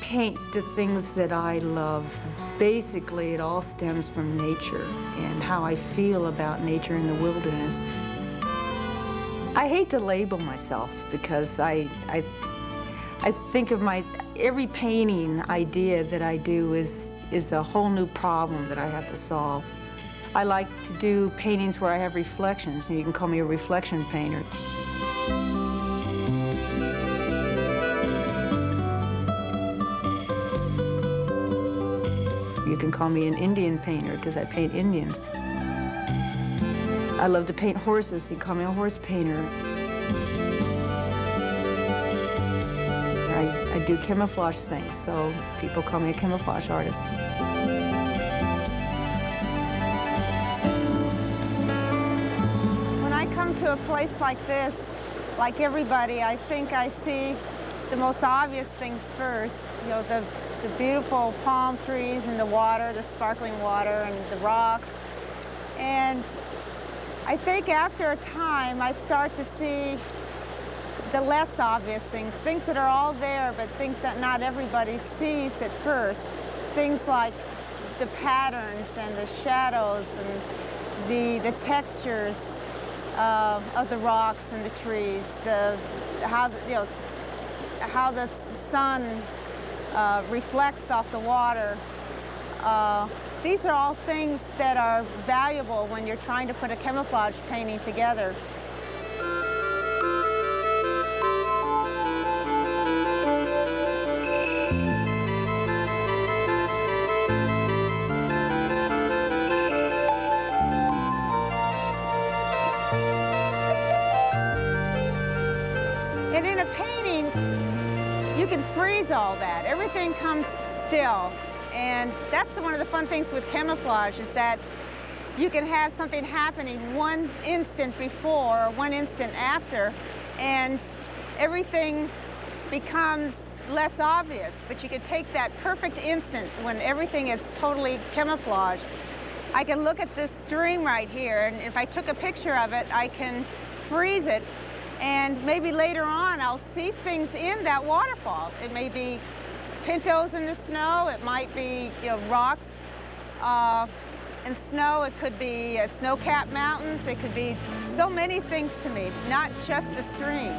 paint the things that I love. Basically, it all stems from nature and how I feel about nature in the wilderness. I hate to label myself because I think of every painting idea that I do is a whole new problem that I have to solve. I like to do paintings where I have reflections, and you can call me a reflection painter. You can call me an Indian painter because I paint Indians. I love to paint horses. You can call me a horse painter. I do camouflage things, so people call me a camouflage artist. When I come to a place like this, like everybody, I think I see the most obvious things first. You know, the beautiful palm trees and the water, the sparkling water and the rocks. And I think after a time, I start to see the less obvious things that are all there, but things that not everybody sees at first. Things like the patterns and the shadows and the textures of the rocks and the trees, how the sun reflects off the water. These are all things that are valuable when you're trying to put a camouflage painting together. And in a painting, you can freeze all that. Everything comes still. And that's one of the fun things with camouflage, is that you can have something happening one instant before or one instant after, and everything becomes less obvious. But you can take that perfect instant when everything is totally camouflaged. I can look at this stream right here, and if I took a picture of it, I can freeze it. And maybe later on, I'll see things in that waterfall. It may be pintos in the snow. It might be, rocks and snow. It could be snow-capped mountains. It could be so many things to me, not just the stream.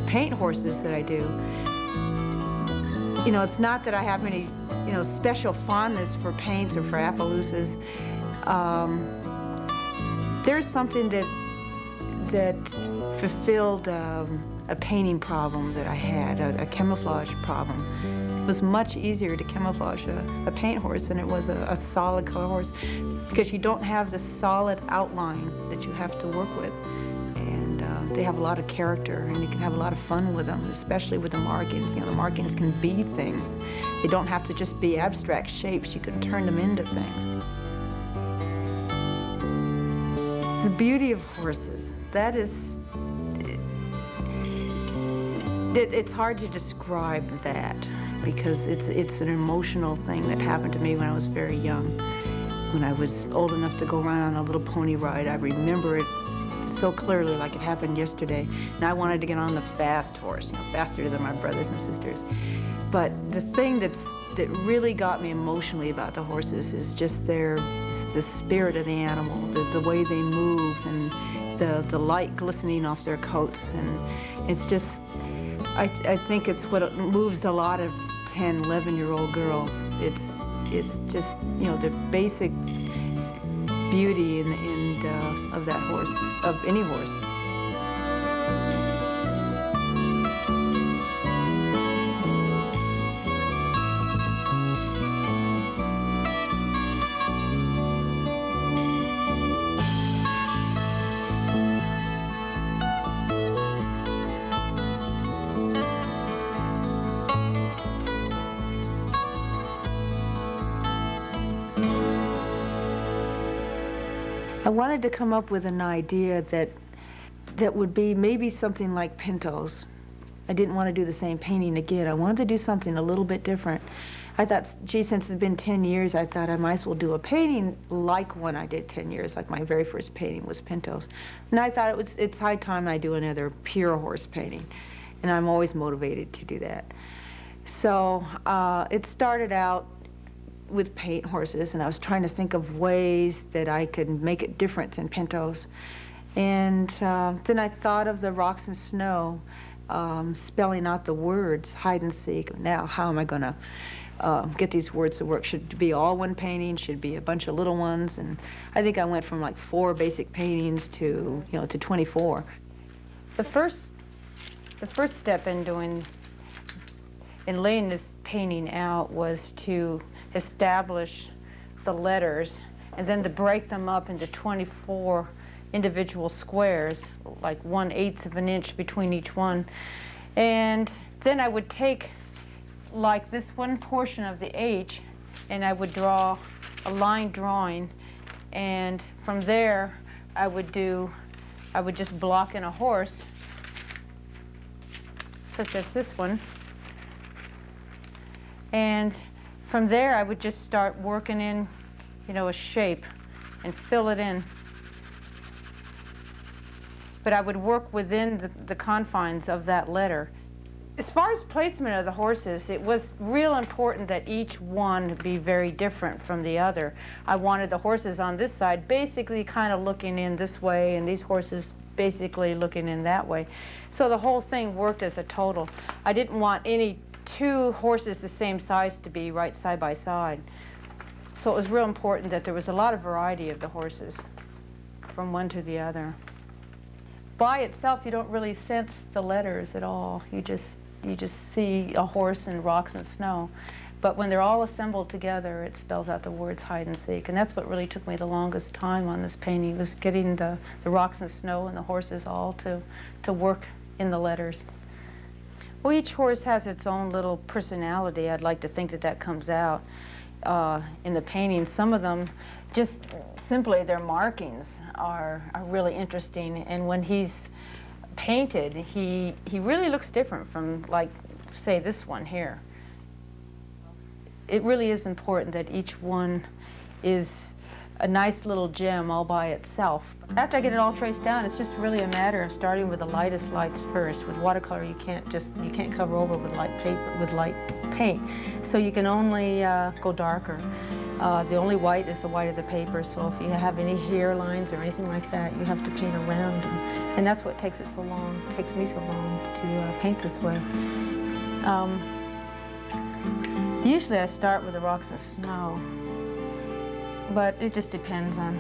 Paint horses that I do, it's not that I have any, special fondness for paints or for Appaloosas. There's something that fulfilled a painting problem that I had, a camouflage problem. It was much easier to camouflage a paint horse than it was a solid color horse, because you don't have the solid outline that you have to work with. They have a lot of character, and you can have a lot of fun with them, especially with the markings. The markings can be things. They don't have to just be abstract shapes. You can turn them into things. The beauty of horses, that is, it's hard to describe that, because it's an emotional thing that happened to me when I was very young. When I was old enough to go around on a little pony ride, I remember it so clearly, like it happened yesterday. And I wanted to get on the fast horse, faster than my brothers and sisters. But the thing that really got me emotionally about the horses is just the spirit of the animal, the way they move, and the light glistening off their coats. And it's just, I think it's what moves a lot of 10, 11-year-old girls. It's just, the basic beauty of that horse, of any horse. wanted to come up with an idea that would be maybe something like Pintos. I didn't want to do the same painting again. I wanted to do something a little bit different. I thought, gee, since it's been 10 years, I thought I might as well do a painting like one I did 10 years, like my very first painting was Pintos. And I thought it's high time I do another pure horse painting. And I'm always motivated to do that. So it started out with paint horses, and I was trying to think of ways that I could make it different than Pintos. And then I thought of the rocks and snow, spelling out the words, hide and seek. Now, how am I going to get these words to work? Should it be all one painting? Should it be a bunch of little ones? And I think I went from like 4 basic paintings to, to 24. The first step in laying this painting out was to establish the letters and then to break them up into 24 individual squares, like 1/8 of an inch between each one. And then I would take like this one portion of the H and I would draw a line drawing, and from there I would just block in a horse such as this one, and from there I would just start working in a shape and fill it in. But I would work within the confines of that letter. As far as placement of the horses, it was real important that each one be very different from the other. I wanted the horses on this side basically kind of looking in this way, and these horses basically looking in that way. So the whole thing worked as a total. I didn't want any 2 horses the same size to be right side by side. So it was real important that there was a lot of variety of the horses from one to the other. By itself, you don't really sense the letters at all. You just see a horse and rocks and snow. But when they're all assembled together, it spells out the words hide and seek. And that's what really took me the longest time on this painting, was getting the rocks and snow and the horses all to work in the letters. Well, each horse has its own little personality. I'd like to think that comes out in the painting. Some of them, just simply their markings are really interesting. And when he's painted, he really looks different from, like, say, this one here. It really is important that each one is a nice little gem all by itself. After I get it all traced down, it's just really a matter of starting with the lightest lights first. With watercolor, you can't cover over with light paper, with light paint. So you can only go darker. The only white is the white of the paper, so if you have any hair lines or anything like that, you have to paint around. And that's what takes me so long to paint this way. Usually I start with the rocks and snow, but it just depends on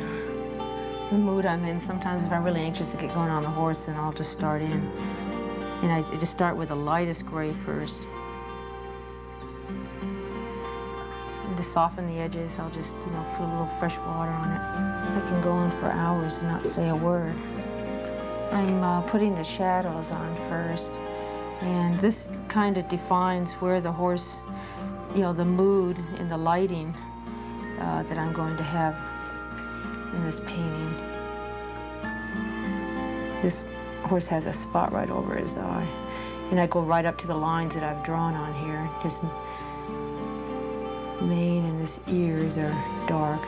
the mood I'm in. Sometimes if I'm really anxious to get going on the horse, then I'll just start in. And I just start with the lightest gray first. And to soften the edges, I'll just, put a little fresh water on it. I can go on for hours and not say a word. I'm putting the shadows on first, and this kind of defines where the horse, the mood and the lighting that I'm going to have in this painting. This horse has a spot right over his eye, and I go right up to the lines that I've drawn on here. His mane and his ears are dark,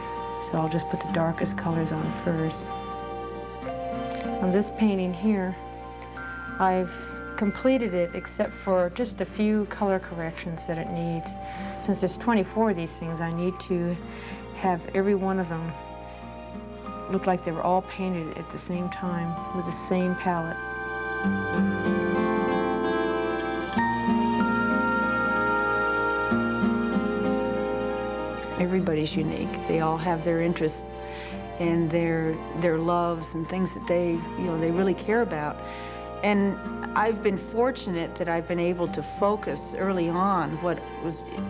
so I'll just put the darkest colors on first. On this painting here, I've completed it except for just a few color corrections that it needs. Since there's 24 of these things, I need to have every one of them look like they were all painted at the same time with the same palette. Everybody's unique. They all have their interests and their loves and things that they really care about. And I've been fortunate that I've been able to focus early on what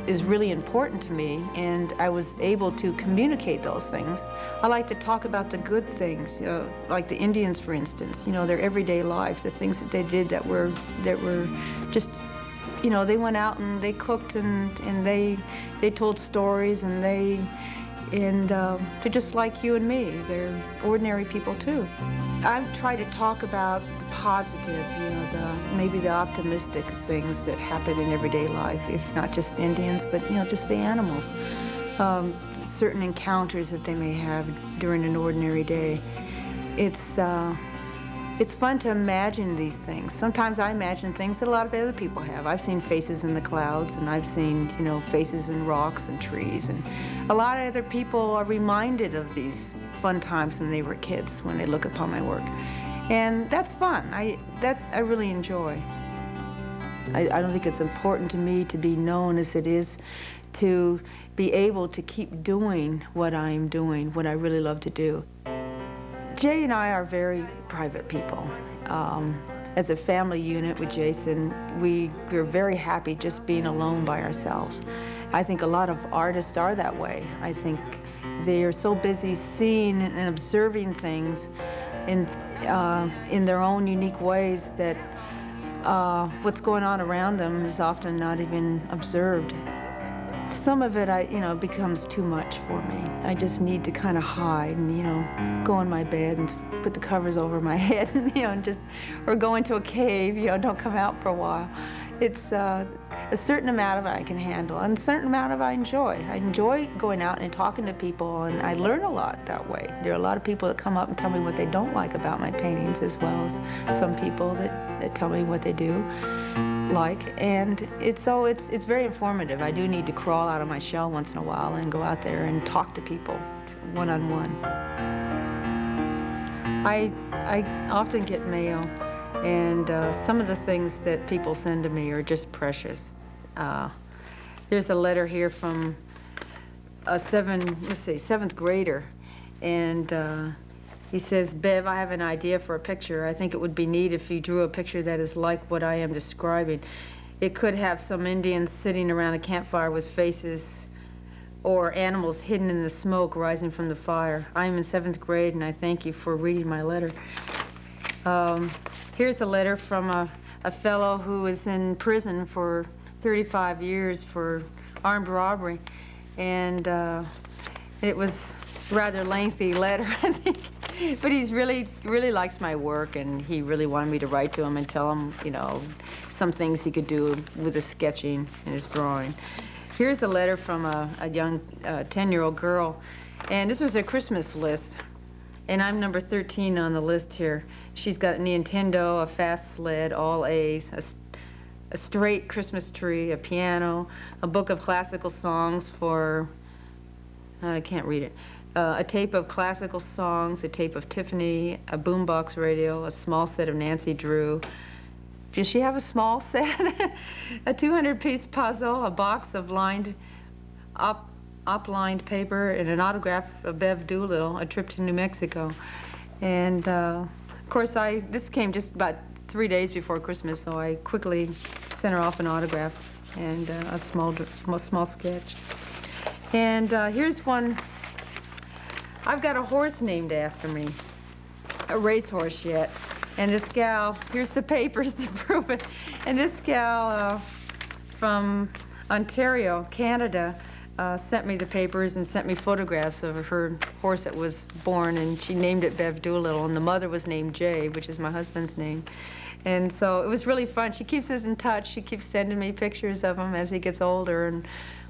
is really important to me, and I was able to communicate those things. I like to talk about the good things, like the Indians, for instance, their everyday lives, the things that they did that were just, they went out and they cooked and they told stories, and and they're just like you and me. They're ordinary people too. I try to talk about the positive, you know, maybe the optimistic things that happen in everyday life, if not just Indians, but you know, just the animals. Certain encounters that they may have during an ordinary day. It's fun to imagine these things. Sometimes I imagine things that a lot of other people have. I've seen faces in the clouds, and I've seen, you know, faces in rocks and trees, and a lot of other people are reminded of these fun times when they were kids, when they look upon my work. And that's fun. I really enjoy. I don't think it's important to me to be known as it is to be able to keep doing what I'm doing, what I really love to do. Jay and I are very private people. As a family unit with Jason, we're very happy just being alone by ourselves. I think a lot of artists are that way. I think they are so busy seeing and observing things in their own unique ways that what's going on around them is often not even observed. Some of it, becomes too much for me. I just need to kind of hide and, you know, go in my bed and put the covers over my head and, you know, or go into a cave, you know, don't come out for a while. It's a certain amount of it I can handle, and a certain amount of it I enjoy. I enjoy going out and talking to people, and I learn a lot that way. There are a lot of people that come up and tell me what they don't like about my paintings, as well as some people that tell me what they do like, and it's very informative. I do need to crawl out of my shell once in a while and go out there and talk to people one-on-one. I often get mail, and some of the things that people send to me are just precious. There's a letter here from a seventh grader, and he says, "Bev, I have an idea for a picture. I think it would be neat if you drew a picture that is like what I am describing. It could have some Indians sitting around a campfire with faces, or animals hidden in the smoke rising from the fire. I am in 7th grade, and I thank you for reading my letter." Here's a letter from a fellow who was in prison for 35 years for armed robbery, and it was a rather lengthy letter, I think. But he's really likes my work, and he really wanted me to write to him and tell him, you know, some things he could do with his sketching and his drawing. Here's a letter from a young 10-year-old girl, and this was a Christmas list, and I'm number 13 on the list here. She's got a Nintendo, a fast sled, all A's, a straight Christmas tree, a piano, a book of classical songs for, I can't read it, a tape of classical songs, a tape of Tiffany, a boombox radio, a small set of Nancy Drew. Does she have a small set? A 200-piece puzzle, a box of op-lined paper, and an autograph of Bev Doolittle, a trip to New Mexico. And of course, this came just about 3 days before Christmas, so I quickly sent her off an autograph and a small sketch. And here's one. I've got a horse named after me, a racehorse yet. And this gal, here's the papers to prove it. And this gal from Ontario, Canada, sent me the papers and sent me photographs of her horse that was born, and she named it Bev Doolittle, and the mother was named Jay, which is my husband's name. And so it was really fun. She keeps us in touch. She keeps sending me pictures of him as he gets older, and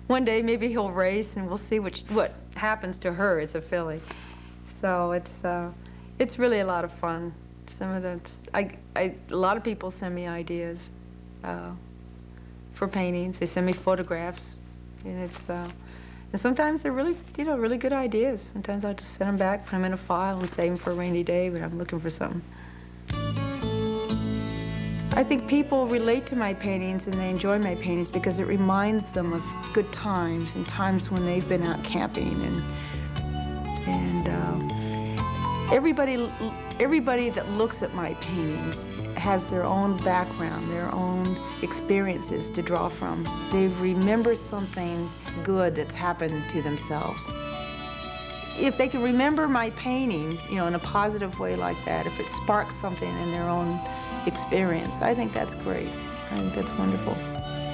one day maybe he'll race, and we'll see what happens to her. It's a filly. So it's really a lot of fun. Some of a lot of people send me ideas for paintings. They send me photographs, and and sometimes they're really, really good ideas. Sometimes I'll just send them back, put them in a file, and save them for a rainy day when I'm looking for something. I think people relate to my paintings and they enjoy my paintings because it reminds them of good times and times when they've been out camping, and everybody that looks at my paintings has their own background, their own experiences to draw from. They remember something good that's happened to themselves. If they can remember my painting, in a positive way like that, if it sparks something in their own experience, I think that's great. I think that's wonderful.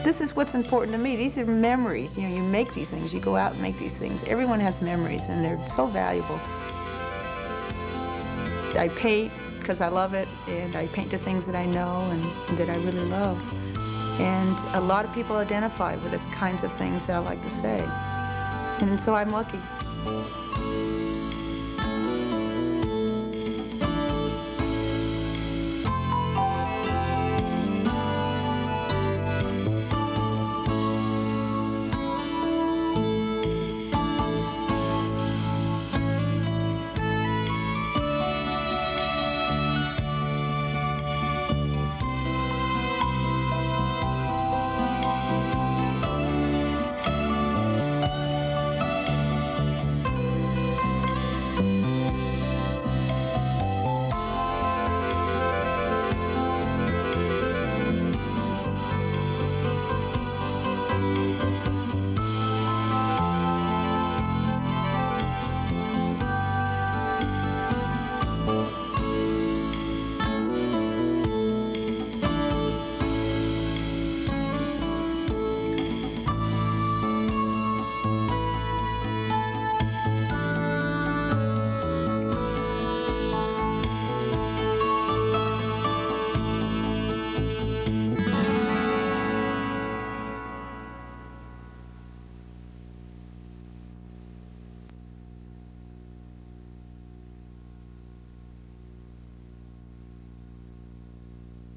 This is what's important to me. These are memories. You know, you make these things, you go out and make these things. Everyone has memories, and they're so valuable. I paint because I love it, and I paint the things that I know and that I really love. And a lot of people identify with the kinds of things that I like to say. And so I'm lucky.